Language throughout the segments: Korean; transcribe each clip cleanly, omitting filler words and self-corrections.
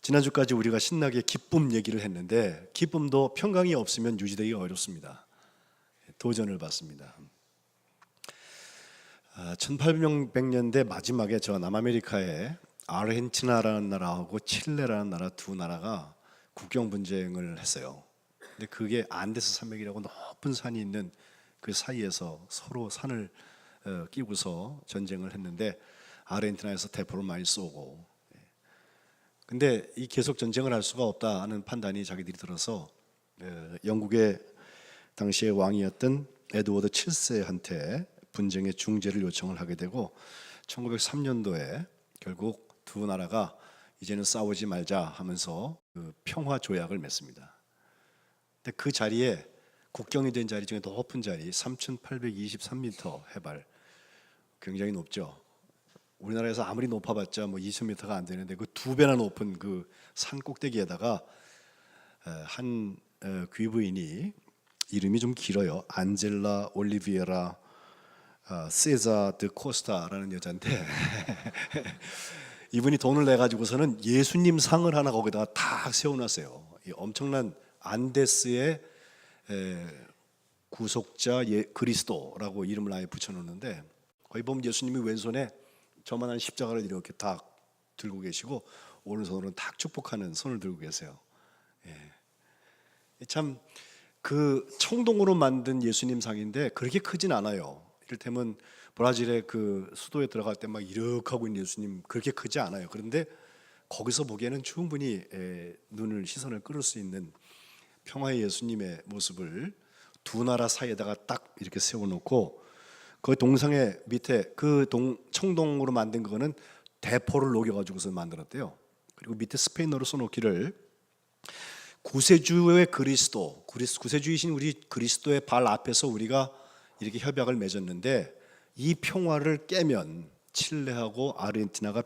지난주까지 우리가 신나게 기쁨 얘기를 했는데 기쁨도 평강이 없으면 유지되기 어렵습니다. 도전을 받습니다. 1800년대 마지막에 저 남아메리카에 아르헨티나라는 나라하고 칠레라는 나라 두 나라가 국경 분쟁을 했어요. 근데 그게 안데스 산맥이라고 높은 산이 있는 그 사이에서 서로 산을 끼고서 전쟁을 했는데 아르헨티나에서 대포를 많이 쏘고, 근데 이 계속 전쟁을 할 수가 없다는 판단이 자기들이 들어서 영국의 당시의 왕이었던 에드워드 7세한테 분쟁의 중재를 요청을 하게 되고 1903년도에 결국 두 나라가 이제는 싸우지 말자 하면서 그 평화 조약을 맺습니다. 근데 그 자리에 국경이 된 자리 중에 높은 자리 3,823m 해발, 굉장히 높죠. 우리나라에서 아무리 높아봤자 뭐 2,000m가 안 되는데 그 두 배나 높은 그 산 꼭대기에다가 한 귀부인이, 이름이 좀 길어요. 안젤라 올리비에라 세자 드 코스타라는 여자인데 이분이 돈을 내 가지고서는 예수님 상을 하나 거기다가 탁 세워놨어요. 이 엄청난 안데스의 구속자 그리스도라고 이름을 아예 붙여놓는데, 거기 보면 예수님이 왼손에 저만한 십자가를 이렇게 딱 들고 계시고 오른손으로는 딱 축복하는 손을 들고 계세요. 참 그 청동으로 만든 예수님 상인데 그렇게 크진 않아요. 이를테면 브라질의 그 수도에 들어갈 때 막 이렇게 하고 있는 예수님 그렇게 크지 않아요. 그런데 거기서 보기에는 충분히 시선을 끌을 수 있는 평화의 예수님의 모습을 두 나라 사이에다가 딱 이렇게 세워놓고, 그 동상의 밑에 그 청동으로 만든 거는 대포를 녹여가지고서 만들었대요. 그리고 밑에 스페인어로 써놓기를 구세주의 그리스도, 구세주이신 우리 그리스도의 발 앞에서 우리가 이렇게 협약을 맺었는데 이 평화를 깨면, 칠레하고 아르헨티나가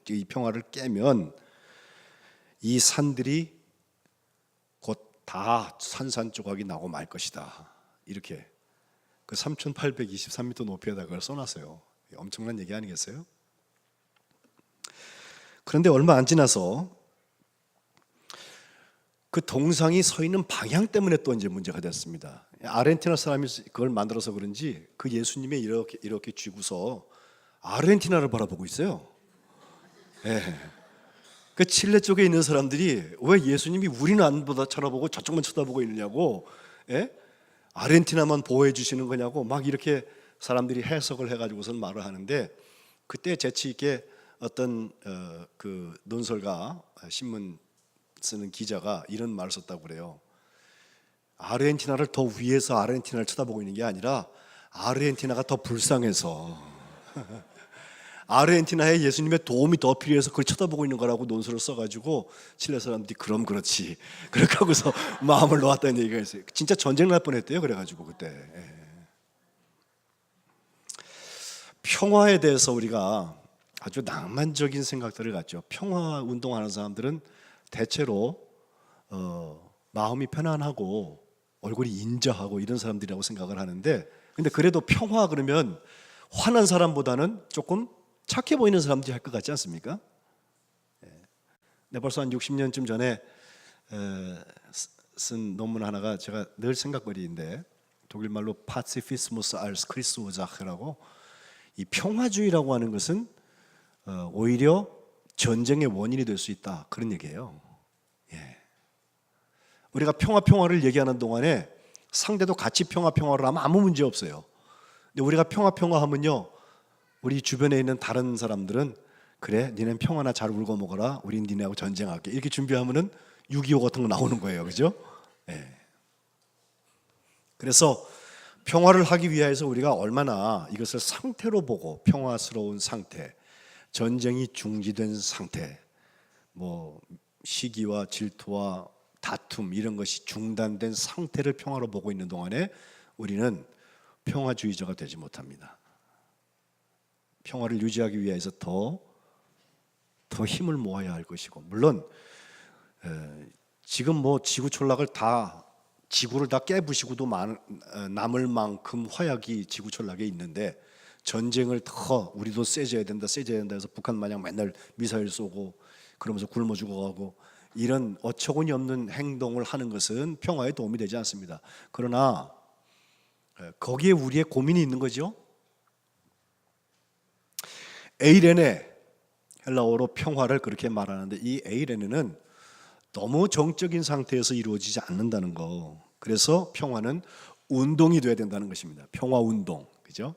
이 평화를 깨면 이 산들이 곧 다 산산조각이 나고 말 것이다. 이렇게 그 3,823m 높이에다가 그걸 써놨어요. 엄청난 얘기 아니겠어요? 그런데 얼마 안 지나서 그 동상이 서 있는 방향 때문에 또 이제 문제가 됐습니다. 아르헨티나 사람이 그걸 만들어서 그런지 그 예수님이 이렇게 쥐고서 아르헨티나를 바라보고 있어요. 그 칠레 쪽에 있는 사람들이 왜 예수님이 우리는 안 쳐다보고 저쪽만 쳐다보고 있느냐고, 아르헨티나만 보호해 주시는 거냐고 막 이렇게 사람들이 해석을 해가지고선 말을 하는데, 그때 재치 있게 어떤 그 논설가, 신문 쓰는 기자가 이런 말을 썼다고 그래요. 아르헨티나를 더 위에서 아르헨티나를 쳐다보고 있는 게 아니라 아르헨티나가 더 불쌍해서 아르헨티나에 예수님의 도움이 더 필요해서 그걸 쳐다보고 있는 거라고 논설을 써가지고 칠레 사람들이 그럼 그렇지 그렇게 하고서 마음을 놓았다는 얘기가 있어요. 진짜 전쟁 날 뻔했대요. 그래가지고 그때 평화에 대해서 우리가 아주 낭만적인 생각들을 갖죠. 평화 운동하는 사람들은 대체로 마음이 편안하고 얼굴이 인자하고 이런 사람들이라고 생각을 하는데, 근데 그래도 평화 그러면 화난 사람보다는 조금 착해 보이는 사람들이 할 것 같지 않습니까? 네, 벌써 한 60년쯤 전에 쓴 논문 하나가 제가 늘 생각거리인데, 독일 말로 파치피스무스 알스 크리스오자흐라고, 이 평화주의라고 하는 것은 오히려 전쟁의 원인이 될 수 있다, 그런 얘기예요. 우리가 평화를 얘기하는 동안에 상대도 같이 평화를 하면 아무 문제 없어요. 근데 우리가 평화 하면요, 우리 주변에 있는 다른 사람들은 그래, 니네는 평화나 잘 울고 먹어라, 우린 니네하고 전쟁할게, 이렇게 준비하면은 6.25 같은 거 나오는 거예요. 그죠? 그래서 평화를 하기 위해서 우리가 얼마나 이것을 상태로 보고, 평화스러운 상태, 전쟁이 중지된 상태, 뭐 시기와 질투와 다툼 이런 것이 중단된 상태를 평화로 보고 있는 동안에 우리는 평화주의자가 되지 못합니다. 평화를 유지하기 위해서 더 힘을 모아야 할 것이고, 물론 지금 뭐 지구 촌락을 지구를 다 깨부시고도 남을 만큼 화약이 지구 촌락에 있는데, 전쟁을 더 우리도 세져야 된다 해서 북한 마냥 맨날 미사일 쏘고 그러면서 굶어 죽어가고 이런 어처구니 없는 행동을 하는 것은 평화에 도움이 되지 않습니다. 그러나 거기에 우리의 고민이 있는 거죠. 에이레네, 헬라어로 평화를 그렇게 말하는데 이 에이레네는 너무 정적인 상태에서 이루어지지 않는다는 거. 그래서 평화는 운동이 돼야 된다는 것입니다. 평화 운동, 그죠?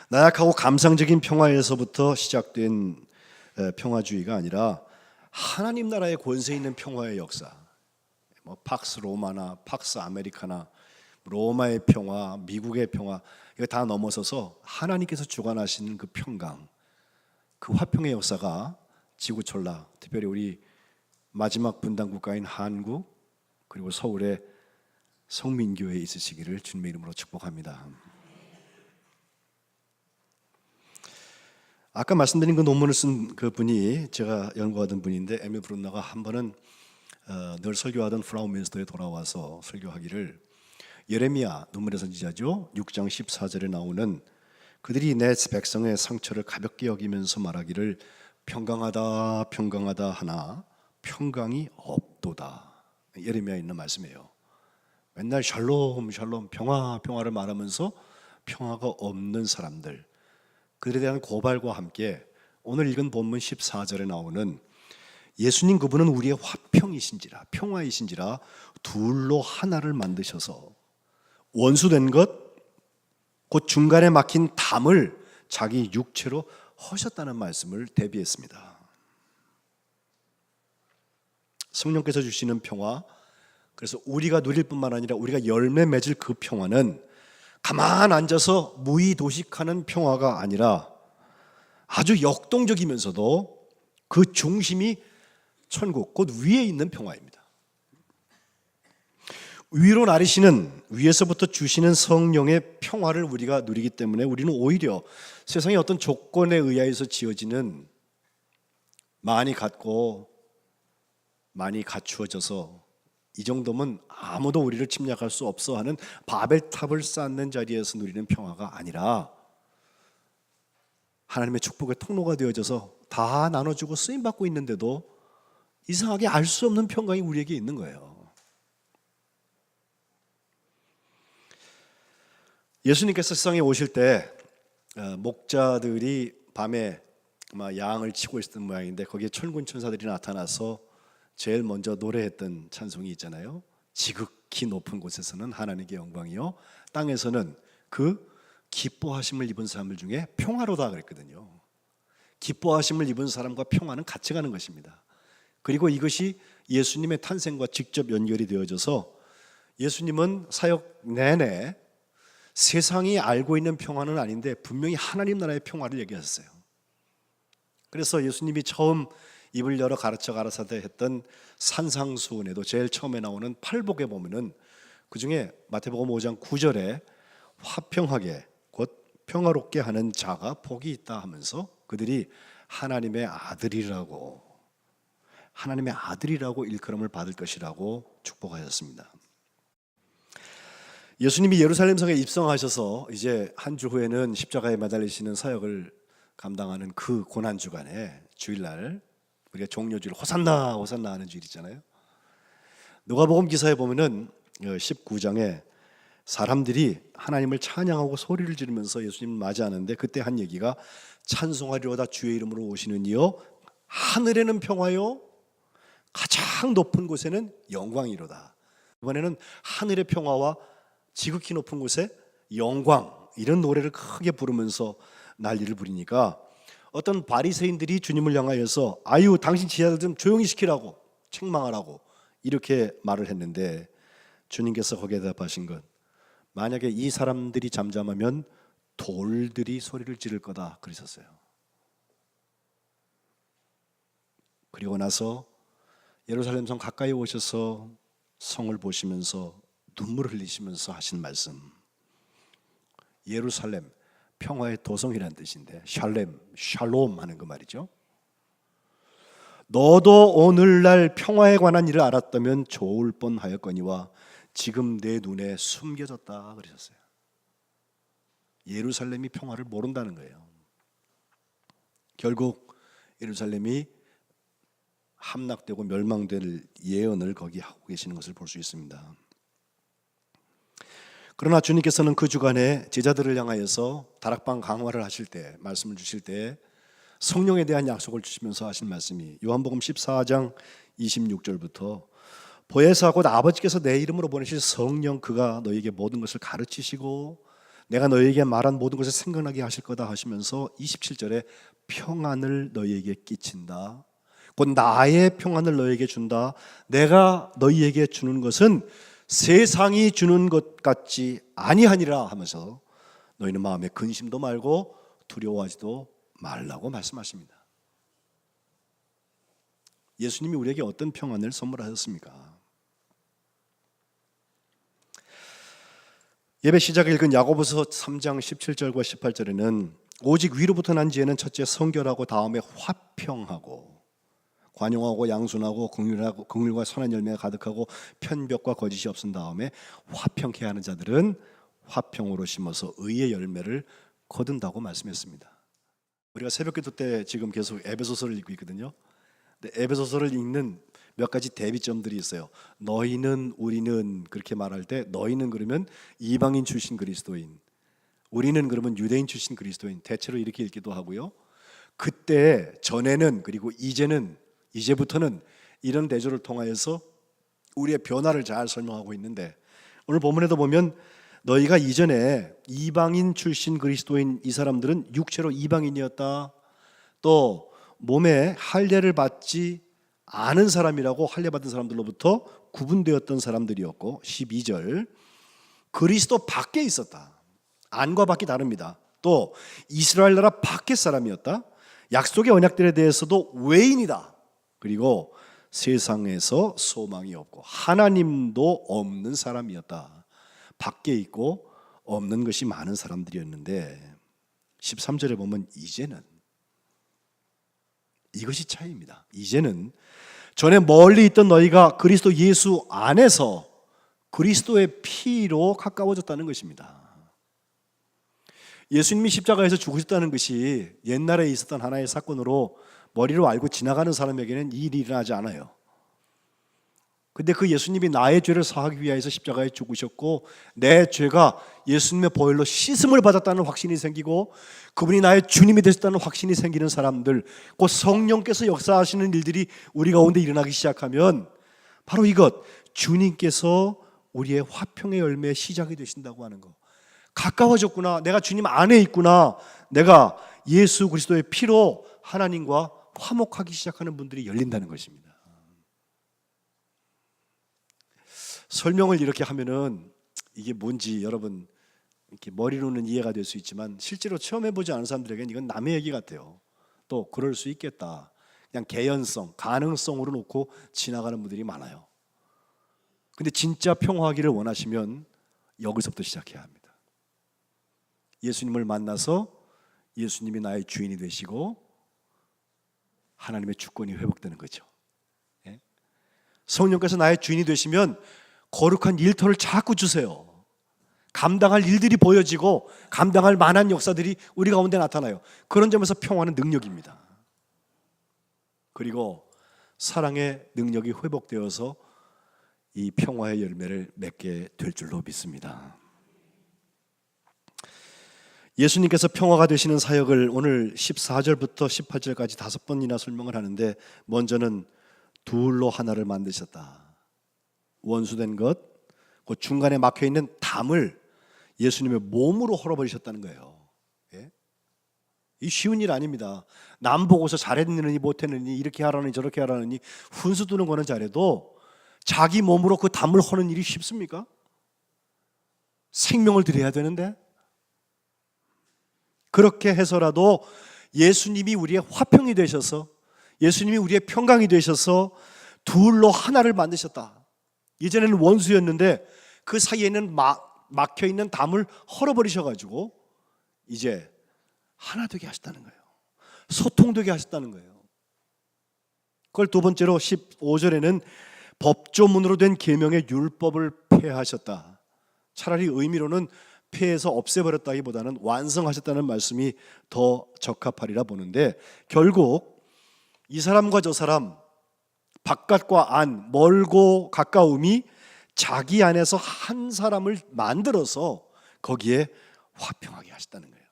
나약하고 감상적인 평화에서부터 시작된 평화주의가 아니라 하나님 나라의 권세 있는 평화의 역사, 뭐 팍스 로마나 팍스 아메리카나 로마의 평화, 미국의 평화, 이거 다 넘어서서 하나님께서 주관하시는 그 평강, 그 화평의 역사가 지구촌라, 특별히 우리 마지막 분단 국가인 한국 그리고 서울의 성민교회에 있으시기를 주님의 이름으로 축복합니다. 아까 말씀드린 그 논문을 쓴 그 분이 제가 연구하던 분인데 에밀 브룬너가 한 번은 늘 설교하던 프라우민스터에 돌아와서 설교하기를 예레미야 눈물의 선지자죠 6장 14절에 나오는 그들이 내 백성의 상처를 가볍게 여기면서 말하기를 평강하다 평강하다 하나 평강이 없도다. 예레미야에 있는 말씀이에요. 맨날 샬롬 샬롬 평화 평화를 말하면서 평화가 없는 사람들, 그들에 대한 고발과 함께 오늘 읽은 본문 14절에 나오는 예수님 그분은 우리의 화평이신지라 평화이신지라 둘로 하나를 만드셔서 원수된 것 곧 중간에 막힌 담을 자기 육체로 허셨다는 말씀을 대비했습니다. 성령께서 주시는 평화, 그래서 우리가 누릴 뿐만 아니라 우리가 열매 맺을 그 평화는 가만 앉아서 무의도식하는 평화가 아니라 아주 역동적이면서도 그 중심이 천국 곧 위에 있는 평화입니다. 위로 나르시는 위에서부터 주시는 성령의 평화를 우리가 누리기 때문에 우리는 오히려 세상의 어떤 조건에 의하여서 지어지는 많이 갖고 많이 갖추어져서 이 정도면 아무도 우리를 침략할 수 없어 하는 바벨탑을 쌓는 자리에서 누리는 평화가 아니라 하나님의 축복의 통로가 되어져서 다 나눠주고 쓰임받고 있는데도 이상하게 알 수 없는 평강이 우리에게 있는 거예요. 예수님께서 세상에 오실 때 목자들이 밤에 양을 치고 있었던 모양인데 거기에 천군 천사들이 나타나서 제일 먼저 노래했던 찬송이 있잖아요. 지극히 높은 곳에서는 하나님께 영광이요 땅에서는 그 기뻐하심을 입은 사람들 중에 평화로다 그랬거든요. 기뻐하심을 입은 사람과 평화는 같이 가는 것입니다. 그리고 이것이 예수님의 탄생과 직접 연결이 되어져서 예수님은 사역 내내 세상이 알고 있는 평화는 아닌데 분명히 하나님 나라의 평화를 얘기하셨어요. 그래서 예수님이 처음 입을 열어 가르쳐 가라사대 했던 산상수훈에도 제일 처음에 나오는 팔복에 보면은 그 중에 마태복음 5장 9절에 화평하게 곧 평화롭게 하는 자가 복이 있다 하면서 그들이 하나님의 아들이라고 일컬음을 받을 것이라고 축복하셨습니다. 예수님이 예루살렘 성에 입성하셔서 이제 한 주 후에는 십자가에 매달리시는 사역을 감당하는 그 고난 주간에 주일날 우리가 종려주일 호산나 호산나 하는 주일 있잖아요. 누가복음 기사에 보면은 19장에 사람들이 하나님을 찬양하고 소리를 지르면서 예수님을 맞이하는데 그때 한 얘기가 찬송하리로다 주의 이름으로 오시는 이여 하늘에는 평화요 가장 높은 곳에는 영광이로다. 이번에는 하늘의 평화와 지극히 높은 곳에 영광 이런 노래를 크게 부르면서 난리를 부리니까 어떤 바리새인들이 주님을 향하여서 아유 당신 제자들 좀 조용히 시키라고 책망하라고 이렇게 말을 했는데 주님께서 거기에 대답하신 것 만약에 이 사람들이 잠잠하면 돌들이 소리를 지를 거다 그러셨어요. 그리고 나서 예루살렘 성 가까이 오셔서 성을 보시면서 눈물을 흘리시면서 하신 말씀, 예루살렘 평화의 도성이라는 뜻인데 샬롬 하는 그 말이죠. 너도 오늘날 평화에 관한 일을 알았다면 좋을 뻔하였거니와 지금 내 눈에 숨겨졌다 그러셨어요. 예루살렘이 평화를 모른다는 거예요. 결국 예루살렘이 함락되고 멸망될 예언을 거기 하고 계시는 것을 볼 수 있습니다. 그러나 주님께서는 그 주간에 제자들을 향하여서 다락방 강화를 하실 때, 말씀을 주실 때 성령에 대한 약속을 주시면서 하신 말씀이 요한복음 14장 26절부터 보혜사 곧 아버지께서 내 이름으로 보내실 성령 그가 너희에게 모든 것을 가르치시고 내가 너희에게 말한 모든 것을 생각나게 하실 거다 하시면서 27절에 평안을 너희에게 끼친다. 곧 나의 평안을 너희에게 준다. 내가 너희에게 주는 것은 세상이 주는 것 같지 아니하니라 하면서 너희는 마음에 근심도 말고 두려워하지도 말라고 말씀하십니다. 예수님이 우리에게 어떤 평안을 선물하셨습니까? 예배 시작에 읽은 야고보서 3장 17절과 18절에는 오직 위로부터 난 지혜는 첫째 성결하고 다음에 화평하고 관용하고 양순하고 긍휼과 선한 열매가 가득하고 편벽과 거짓이 없은 다음에 화평케 하는 자들은 화평으로 심어서 의의 열매를 거둔다고 말씀했습니다. 우리가 새벽기도 때 지금 계속 에베소서를 읽고 있거든요. 근데 에베소서를 읽는 몇 가지 대비점들이 있어요. 너희는 우리는 그렇게 말할 때 너희는 그러면 이방인 출신 그리스도인, 우리는 그러면 유대인 출신 그리스도인, 대체로 이렇게 읽기도 하고요. 그때 전에는 그리고 이제부터는 이런 대조를 통하여서 우리의 변화를 잘 설명하고 있는데 오늘 본문에도 보면 너희가 이전에 이방인 출신 그리스도인 이 사람들은 육체로 이방인이었다. 또 몸에 할례를 받지 않은 사람이라고 할례 받은 사람들로부터 구분되었던 사람들이었고 12절 그리스도 밖에 있었다. 안과 밖이 다릅니다. 또 이스라엘 나라 밖의 사람이었다. 약속의 언약들에 대해서도 외인이다. 그리고 세상에서 소망이 없고 하나님도 없는 사람이었다. 밖에 있고 없는 것이 많은 사람들이었는데 13절에 보면 이제는 이것이 차이입니다. 이제는 전에 멀리 있던 너희가 그리스도 예수 안에서 그리스도의 피로 가까워졌다는 것입니다. 예수님이 십자가에서 죽으셨다는 것이 옛날에 있었던 하나의 사건으로 머리로 알고 지나가는 사람에게는 이 일이 일어나지 않아요. 근데 그 예수님이 나의 죄를 사하기 위하여서 십자가에 죽으셨고 내 죄가 예수님의 보혈로 씻음을 받았다는 확신이 생기고 그분이 나의 주님이 되셨다는 확신이 생기는 사람들, 곧 성령께서 역사하시는 일들이 우리 가운데 일어나기 시작하면 바로 이것, 주님께서 우리의 화평의 열매의 시작이 되신다고 하는 것. 가까워졌구나, 내가 주님 안에 있구나, 내가 예수 그리스도의 피로 하나님과 화목하기 시작하는 분들이 열린다는 것입니다. 설명을 이렇게 하면은 이게 뭔지 여러분 이렇게 머리로는 이해가 될 수 있지만 실제로 체험해보지 않은 사람들에게는 이건 남의 얘기 같아요. 또 그럴 수 있겠다, 그냥 개연성, 가능성으로 놓고 지나가는 분들이 많아요. 근데 진짜 평화하기를 원하시면 여기서부터 시작해야 합니다. 예수님을 만나서 예수님이 나의 주인이 되시고 하나님의 주권이 회복되는 거죠. 성령께서 나의 주인이 되시면 거룩한 일터를 자꾸 주세요. 감당할 일들이 보여지고 감당할 만한 역사들이 우리 가운데 나타나요. 그런 점에서 평화는 능력입니다. 그리고 사랑의 능력이 회복되어서 이 평화의 열매를 맺게 될 줄로 믿습니다. 예수님께서 평화가 되시는 사역을 오늘 14절부터 18절까지 5번이나 설명을 하는데 먼저는 둘로 하나를 만드셨다. 원수된 것, 그 중간에 막혀있는 담을 예수님의 몸으로 헐어버리셨다는 거예요. 예? 이 쉬운 일 아닙니다. 남 보고서 잘했느니 못했느니 이렇게 하라느니 저렇게 하라느니 훈수 두는 거는 잘해도 자기 몸으로 그 담을 허는 일이 쉽습니까? 생명을 드려야 되는데 그렇게 해서라도 예수님이 우리의 화평이 되셔서 예수님이 우리의 평강이 되셔서 둘로 하나를 만드셨다. 이전에는 원수였는데 그 사이에는 막혀있는 담을 헐어버리셔가지고 이제 하나 되게 하셨다는 거예요. 소통되게 하셨다는 거예요. 그걸 두 번째로 15절에는 법조문으로 된 계명의 율법을 폐하셨다. 차라리 의미로는 폐해서 없애버렸다기보다는 완성하셨다는 말씀이 더 적합하리라 보는데 결국 이 사람과 저 사람, 바깥과 안, 멀고 가까움이 자기 안에서 한 사람을 만들어서 거기에 화평하게 하셨다는 거예요.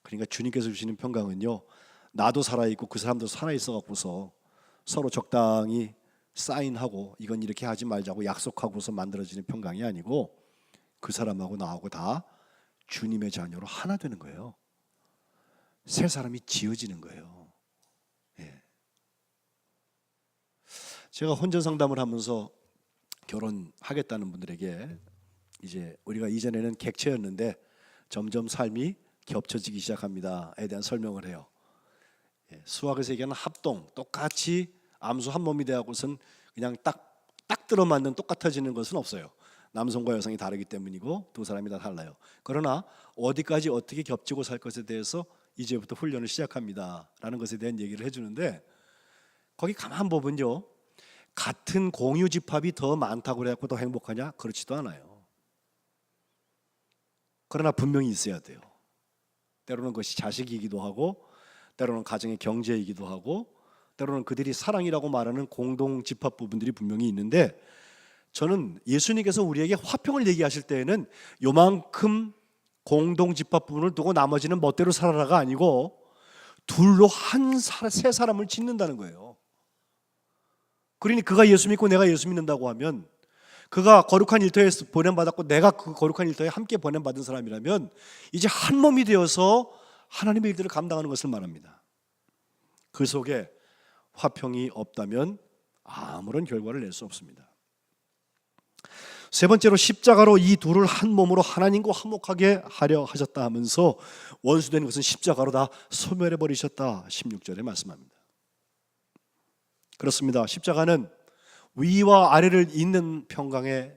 그러니까 주님께서 주시는 평강은요, 나도 살아있고 그 사람도 살아있어 갖고서 서로 적당히 사인하고 이건 이렇게 하지 말자고 약속하고서 만들어지는 평강이 아니고 그 사람하고 나하고 다 주님의 자녀로 하나 되는 거예요. 새 사람이 지어지는 거예요. 예. 제가 혼전 상담을 하면서 결혼하겠다는 분들에게 이제 우리가 이전에는 객체였는데 점점 삶이 겹쳐지기 시작합니다에 대한 설명을 해요. 예. 수학에서 얘기하는 합동, 똑같이 암수 한 몸이 되고선 그냥 딱 들어맞는 똑같아지는 것은 없어요. 남성과 여성이 다르기 때문이고 두 사람이 다 달라요. 그러나 어디까지 어떻게 겹치고 살 것에 대해서 이제부터 훈련을 시작합니다라는 것에 대한 얘기를 해주는데 거기 가만 보면요, 같은 공유 집합이 더 많다고 그래갖고 더 행복하냐? 그렇지도 않아요. 그러나 분명히 있어야 돼요. 때로는 그것이 자식이기도 하고 때로는 가정의 경제이기도 하고 때로는 그들이 사랑이라고 말하는 공동 집합 부분들이 분명히 있는데, 저는 예수님께서 우리에게 화평을 얘기하실 때에는 요만큼 공동 집합 부분을 두고 나머지는 멋대로 살아라가 아니고 둘로 새 사람을 짓는다는 거예요. 그러니 그가 예수 믿고 내가 예수 믿는다고 하면, 그가 거룩한 일터에 보냄받았고 내가 그 거룩한 일터에 함께 보냄받은 사람이라면 이제 한 몸이 되어서 하나님의 일들을 감당하는 것을 말합니다. 그 속에 화평이 없다면 아무런 결과를 낼 수 없습니다. 세 번째로 십자가로 이 둘을 한 몸으로 하나님과 화목하게 하려 하셨다 하면서 원수된 것은 십자가로 다 소멸해 버리셨다 16절에 말씀합니다. 그렇습니다. 십자가는 위와 아래를 잇는 평강에,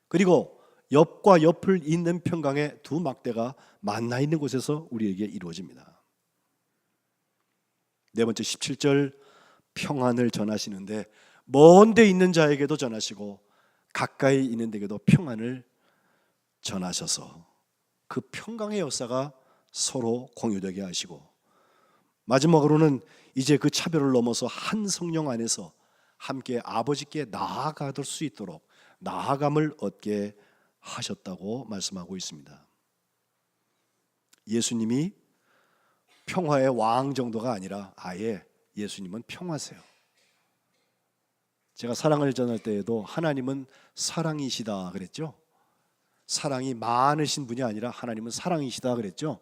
그리고 옆과 옆을 잇는 평강의 두 막대가 만나 있는 곳에서 우리에게 이루어집니다. 네 번째 17절, 평안을 전하시는데 먼 데 있는 자에게도 전하시고 가까이 있는 데에게도 평안을 전하셔서 그 평강의 역사가 서로 공유되게 하시고, 마지막으로는 이제 그 차별을 넘어서 한 성령 안에서 함께 아버지께 나아갈 수 있도록 나아감을 얻게 하셨다고 말씀하고 있습니다. 예수님이 평화의 왕 정도가 아니라 아예 예수님은 평화세요. 제가 사랑을 전할 때에도 하나님은 사랑이시다 그랬죠. 사랑이 많으신 분이 아니라 하나님은 사랑이시다 그랬죠.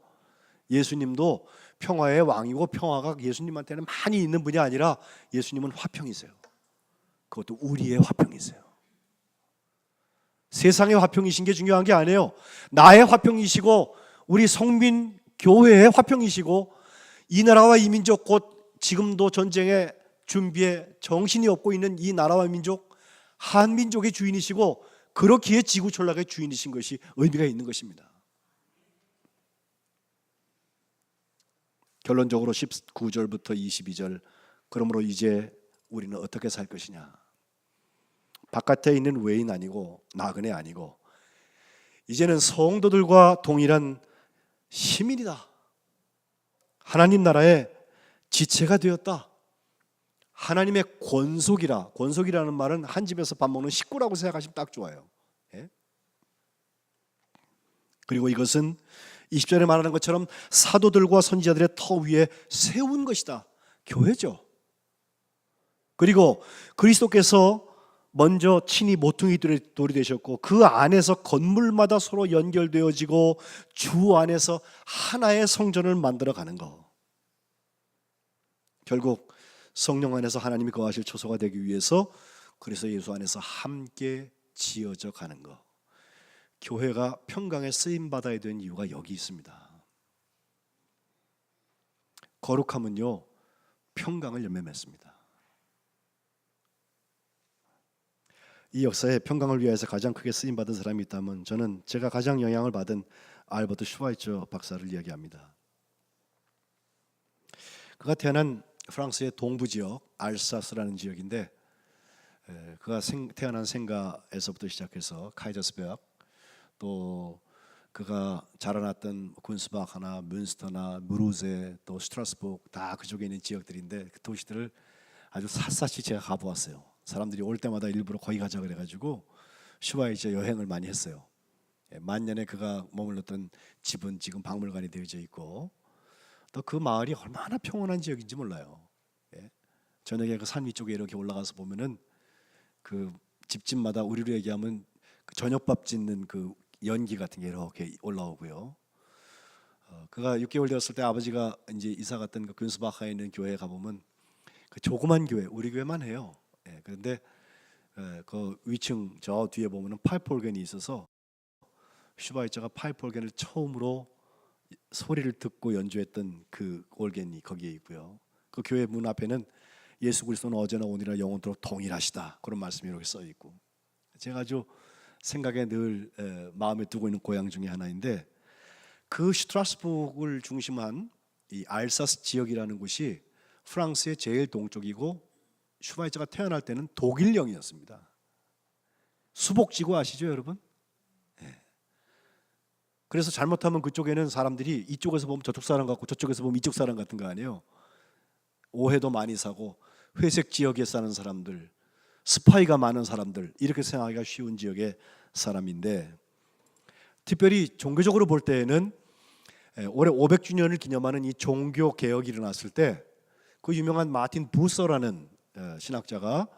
예수님도 평화의 왕이고 평화가 예수님한테는 많이 있는 분이 아니라 예수님은 화평이세요. 그것도 우리의 화평이세요. 세상의 화평이신 게 중요한 게 아니에요. 나의 화평이시고 우리 성민 교회의 화평이시고 이 나라와 이 민족, 곧 지금도 전쟁의 준비에 정신이 없고 있는 이 나라와 민족, 한민족의 주인이시고 그렇기에 지구촌락의 주인이신 것이 의미가 있는 것입니다. 결론적으로 19절부터 22절, 그러므로 이제 우리는 어떻게 살 것이냐. 바깥에 있는 외인 아니고 나그네 아니고 이제는 성도들과 동일한 시민이다. 하나님 나라의 지체가 되었다. 하나님의 권속이라는 말은 한 집에서 밥 먹는 식구라고 생각하시면 딱 좋아요. 예? 그리고 이것은 20절에 말하는 것처럼 사도들과 선지자들의 터 위에 세운 것이다. 교회죠. 그리고 그리스도께서 먼저 친히 모퉁이 돌이 되셨고 그 안에서 건물마다 서로 연결되어지고 주 안에서 하나의 성전을 만들어가는 것. 결국 성령 안에서 하나님이 거하실 초소가 되기 위해서 그래서 예수 안에서 함께 지어져 가는 것. 교회가 평강에 쓰임받아야 되는 이유가 여기 있습니다. 거룩함은요, 평강을 열매 맺습니다. 이 역사에 평강을 위해서 가장 크게 쓰임받은 사람이 있다면 저는 제가 가장 영향을 받은 알버트 슈바이처 박사를 이야기합니다. 그가 태어난 프랑스의 동부 지역 알사스라는 지역인데, 그가 태어난 생가에서부터 시작해서 카이저스베르크, 또 그가 자라났던 군스바크나 뮌스터나 무르제 또 슈트라스부르크 다 그쪽에 있는 지역들인데 그 도시들을 아주 샅샅이 제가 가보았어요. 사람들이 올 때마다 일부러 거기 가자 그래가지고 슈바이처 여행을 많이 했어요. 만년에 그가 머물렀던 집은 지금 박물관이 되어져 있고 또 그 마을이 얼마나 평온한 지역인지 몰라요. 저녁에 그 산 위쪽에 이렇게 올라가서 보면은 그 집집마다 우리로 얘기하면 그 저녁밥 짓는 그 연기 같은 게 이렇게 올라오고요. 그가 6개월 되었을 때 아버지가 이제 이사 갔던 그 균스바카에 있는 교회에 가보면 그 조그만 교회, 우리 교회만 해요. 그런데 그 위층 저 뒤에 보면은 파이프 오겐이 있어서 슈바이처가 파이프 오겐을 처음으로 소리를 듣고 연주했던 그 올겐이 거기에 있고요. 그 교회 문 앞에는 예수 그리스도는 어제나 오늘이나 영원토록 동일하시다 그런 말씀이 이렇게 써 있고, 제가 아주 생각에 늘 마음에 두고 있는 고향 중에 하나인데 그 슈트라스부르크를 중심한 이 알사스 지역이라는 곳이 프랑스의 제일 동쪽이고 슈바이처가 태어날 때는 독일령이었습니다. 수복지구 아시죠, 여러분? 그래서 잘못하면 그쪽에는 사람들이 이쪽에서 보면 저쪽 사람 같고 저쪽에서 보면 이쪽 사람 같은 거 아니에요. 오해도 많이 사고 회색 지역에 사는 사람들, 스파이가 많은 사람들 이렇게 생각하기가 쉬운 지역의 사람인데, 특별히 종교적으로 볼 때에는 올해 500주년을 기념하는 이 종교 개혁이 일어났을 때 그 유명한 마틴 부서라는 신학자가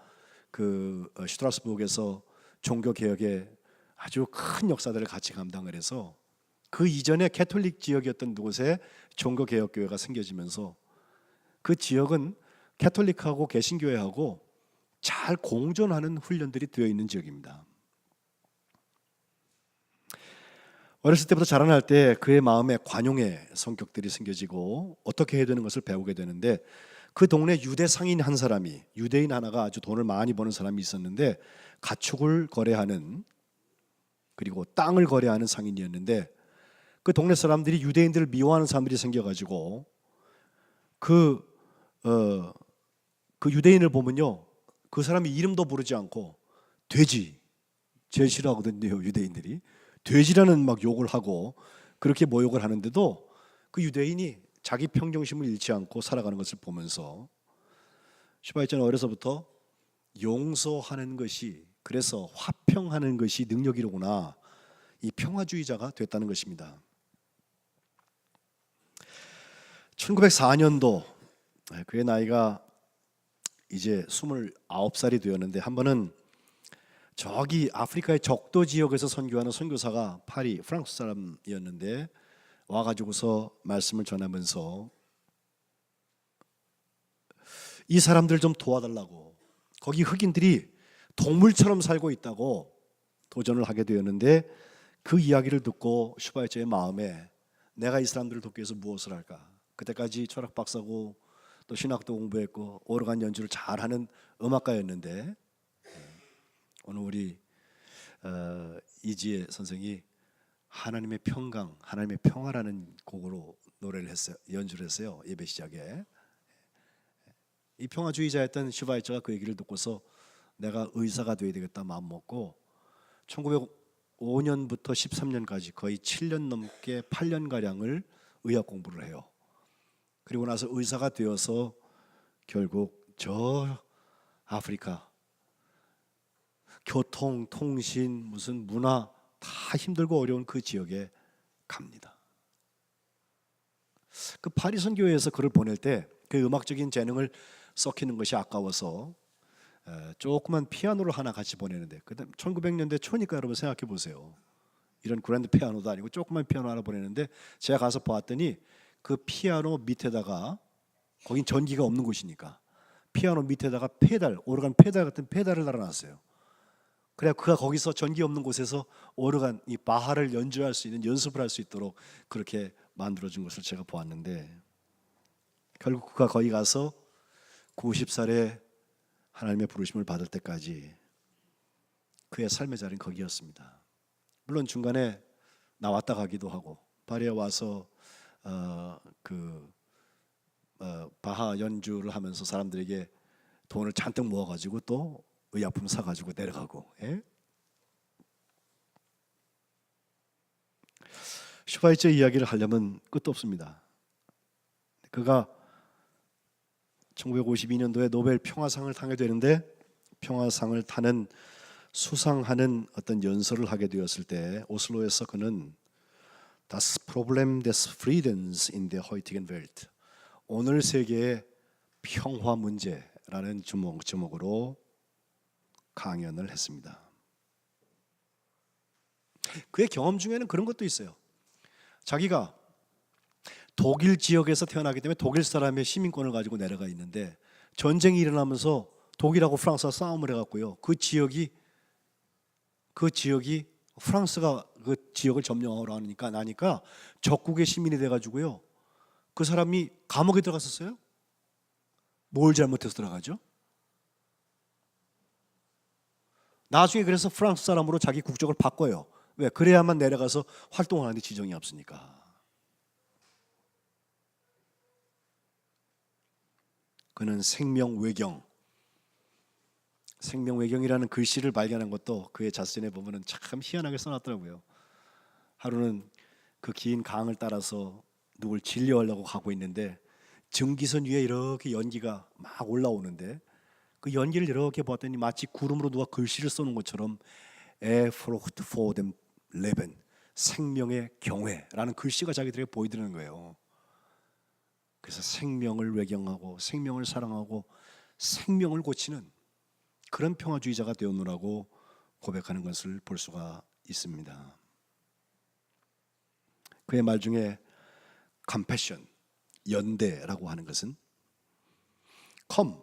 그 슈트라스부르크에서 종교 개혁에 아주 큰 역사들을 같이 감당을 해서 그 이전에 캐톨릭 지역이었던 곳에 종교 개혁 교회가 생겨지면서 그 지역은 캐톨릭하고 개신교회하고 잘 공존하는 훈련들이 되어 있는 지역입니다. 어렸을 때부터 자라날 때 그의 마음에 관용의 성격들이 생겨지고 어떻게 해야 되는 것을 배우게 되는데, 그 동네 유대 상인 한 사람이, 유대인 하나가 아주 돈을 많이 버는 사람이 있었는데 가축을 거래하는, 그리고 땅을 거래하는 상인이었는데 그 동네 사람들이 유대인들을 미워하는 사람들이 생겨가지고 그 유대인을 보면요, 그 사람이 이름도 부르지 않고 돼지, 제일 싫어하거든요 유대인들이. 돼지라는 막 욕을 하고 그렇게 모욕을 하는데도 그 유대인이 자기 평정심을 잃지 않고 살아가는 것을 보면서 슈바이처는 어려서부터 용서하는 것이, 그래서 화평하는 것이 능력이로구나, 이 평화주의자가 됐다는 것입니다. 1904년도 그의 나이가 이제 29살이 되었는데, 한 번은 저기 아프리카의 적도 지역에서 선교하는 선교사가 파리, 프랑스 사람이었는데 와가지고서 말씀을 전하면서 이 사람들 좀 도와달라고, 거기 흑인들이 동물처럼 살고 있다고 도전을 하게 되었는데, 그 이야기를 듣고 슈바이처의 마음에 내가 이 사람들을 돕기 위해서 무엇을 할까. 그때까지 철학 박사고 또 신학도 공부했고 오르간 연주를 잘하는 음악가였는데, 오늘 우리 이지혜 선생이 하나님의 평강, 하나님의 평화라는 곡으로 노래를 했어요. 연주를 했어요. 예배 시작에. 이 평화주의자였던 슈바이처가 그 얘기를 듣고서 내가 의사가 되어야 되겠다 마음 먹고 1905년부터 13년까지 거의 7년 넘게 8년가량을 의학 공부를 해요. 그리고 나서 의사가 되어서 결국 저 아프리카 교통, 통신, 무슨 문화 다 힘들고 어려운 그 지역에 갑니다. 그 파리 선교회에서 그를 보낼 때 그 음악적인 재능을 썩히는 것이 아까워서 조그만 피아노를 하나 같이 보내는데, 그다음 1900년대 초니까 여러분 생각해 보세요. 이런 그랜드 피아노도 아니고 조그만 피아노 하나 보내는데 제가 가서 봤더니 그 피아노 밑에다가, 거긴 전기가 없는 곳이니까 피아노 밑에다가 페달, 오르간 페달 같은 페달을 달아놨어요. 그래야 그가 거기서 전기 없는 곳에서 오르간 이 바하를 연주할 수 있는, 연습을 할 수 있도록 그렇게 만들어준 것을 제가 보았는데, 결국 그가 거기 가서 90살에 하나님의 부르심을 받을 때까지 그의 삶의 자리는 거기였습니다. 물론 중간에 나왔다 가기도 하고 파리에 와서 바하 연주를 하면서 사람들에게 돈을 잔뜩 모아가지고 또 의약품 사가지고 내려가고. 슈바이처 이야기를 하려면 끝도 없습니다. 그가 1952년도에 노벨 평화상을 타게 되는데 평화상을 타는 수상하는 어떤 연설을 하게 되었을 때 오슬로에서 그는 Das Problem des Friedens in der heutigen Welt, 오늘 세계의 평화 문제라는 제목으로 강연을 했습니다. 그의 경험 중에는 그런 것도 있어요. 자기가 독일 지역에서 태어나기 때문에 독일 사람의 시민권을 가지고 내려가 있는데 전쟁이 일어나면서 독일하고 프랑스가 싸움을 해갖고요. 그 지역이 프랑스가 그 지역을 점령하러 나니까 적국의 시민이 돼가지고요. 그 사람이 감옥에 들어갔었어요. 뭘 잘못해서 들어가죠? 나중에 그래서 프랑스 사람으로 자기 국적을 바꿔요. 왜? 그래야만 내려가서 활동을 하는데 지정이 없으니까. 그는 생명외경이라는 글씨를 발견한 것도 그의 자서전에 보면은 참 희한하게 써놨더라고요. 하루는 그 긴 강을 따라서 누굴 진료하려고 가고 있는데 증기선 위에 이렇게 연기가 막 올라오는데 그 연기를 이렇게 봤더니 마치 구름으로 누가 글씨를 써놓은 것처럼 Frucht vor dem Leben, 생명의 경외라는 글씨가 자기들에게 보이더라는 거예요. 그래서 생명을 외경하고 생명을 사랑하고 생명을 고치는 그런 평화주의자가 되었노라고 고백하는 것을 볼 수가 있습니다. 그의 말 중에 compassion, 연대라고 하는 것은 come,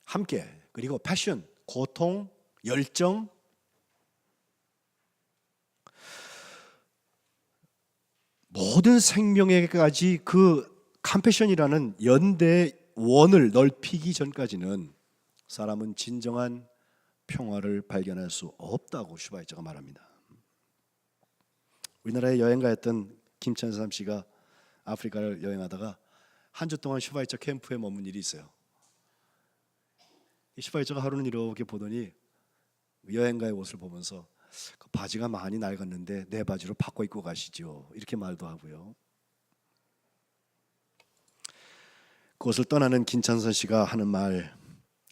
함께, 그리고 passion, 고통, 열정, 모든 생명에게까지 그 컴패션이라는 연대의 원을 넓히기 전까지는 사람은 진정한 평화를 발견할 수 없다고 슈바이처가 말합니다. 우리나라에 여행가였던 김찬삼 씨가 아프리카를 여행하다가 한 주 동안 슈바이처 캠프에 머문 일이 있어요. 슈바이처가 하루는 이렇게 보더니 여행가의 옷을 보면서 그 바지가 많이 낡았는데 내 바지로 바꿔 입고 가시죠, 이렇게 말도 하고요. 그것을 떠나는 김찬선 씨가 하는 말,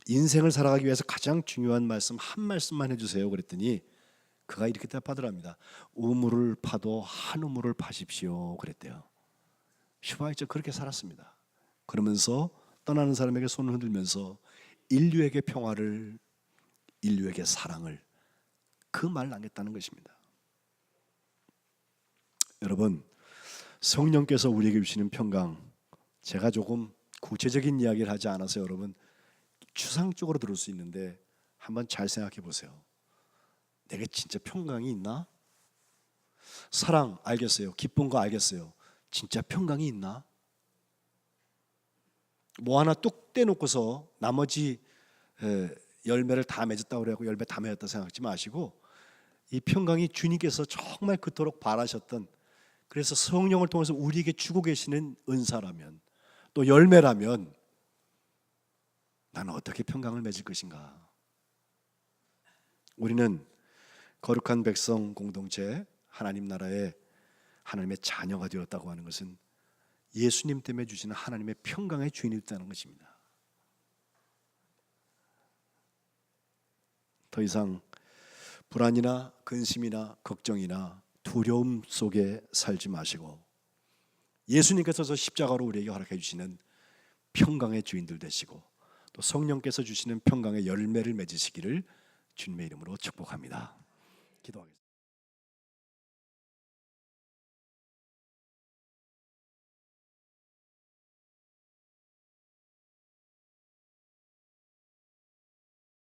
인생을 살아가기 위해서 가장 중요한 말씀 한 말씀만 해주세요 그랬더니 그가 이렇게 대답하더랍니다. 우물을 파도 한 우물을 파십시오 그랬대요. 슈바이처 그렇게 살았습니다. 그러면서 떠나는 사람에게 손을 흔들면서 인류에게 평화를, 인류에게 사랑을, 그 말을 남겼다는 것입니다. 여러분, 성령께서 우리에게 주시는 평강, 제가 조금 구체적인 이야기를 하지 않아서 여러분 추상적으로 들을 수 있는데 한번 잘 생각해 보세요. 내게 진짜 평강이 있나? 사랑 알겠어요. 기쁜 거 알겠어요. 진짜 평강이 있나? 뭐 하나 뚝 떼놓고서 나머지 열매를 다 맺었다고 그래갖고 열매 다 맺었다 생각하지 마시고 이 평강이 주님께서 정말 그토록 바라셨던, 그래서 성령을 통해서 우리에게 주고 계시는 은사라면, 또 열매라면 나는 어떻게 평강을 맺을 것인가? 우리는 거룩한 백성 공동체, 하나님 나라의 하나님의 자녀가 되었다고 하는 것은 예수님 때문에 주시는 하나님의 평강의 주인이 됐다는 것입니다. 더 이상 불안이나 근심이나 걱정이나 두려움 속에 살지 마시고 예수님께서 저 십자가로 우리에게 허락해 주시는 평강의 주인들 되시고 또 성령께서 주시는 평강의 열매를 맺으시기를 주님의 이름으로 축복합니다.